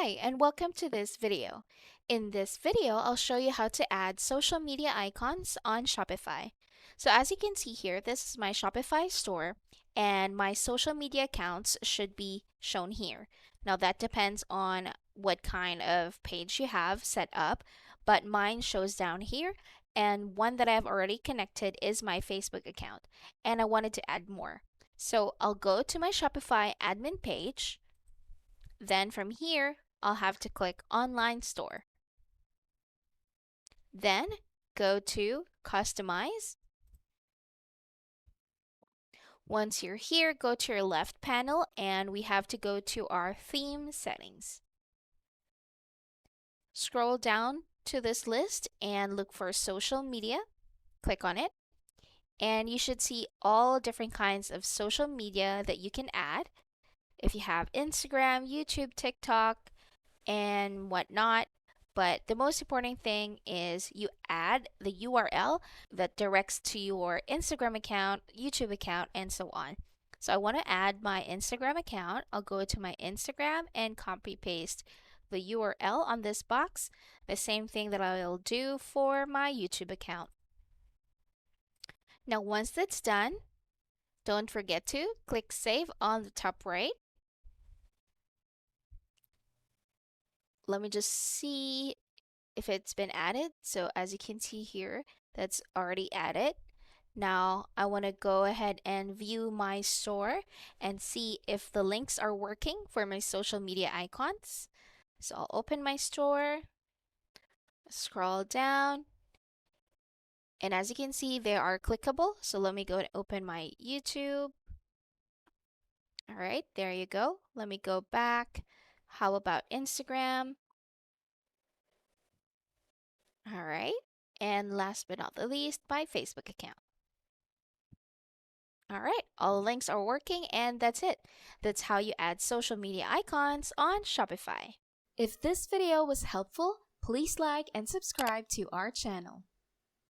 Hi, and welcome to this video. In this video, I'll show you how to add social media icons on Shopify. So as you can see here, this is my Shopify store, and my social media accounts should be shown here. Now that depends on what kind of page you have set up, but mine shows down here, and one that I've already connected is my Facebook account, and I wanted to add more. So I'll go to my Shopify admin page. Then from here, I'll have to click Online Store. Then go to Customize. Once you're here, go to your left panel and we have to go to our theme settings. Scroll down to this list and look for social media. Click on it. And you should see all different kinds of social media that you can add. If you have Instagram, YouTube, TikTok, and whatnot. But the most important thing is you add the URL that directs to your Instagram account, YouTube account, and so on. So I want to add my Instagram account. I'll go to my Instagram and copy paste the URL on this box. The same thing that I'll do for my YouTube account. Now once that's done, don't forget to click Save on the top right. Let me just see if it's been added. So as you can see here, that's already added. Now I want to go ahead and view my store and see if the links are working for my social media icons. So I'll open my store, scroll down, and as you can see, they are clickable. So let me go and open my YouTube. All right, there you go. Let me go back. How about Instagram? All right. And last but not the least, my Facebook account. All right, all links are working, and that's it. That's how you add social media icons on Shopify. If this video was helpful, please like and subscribe to our channel.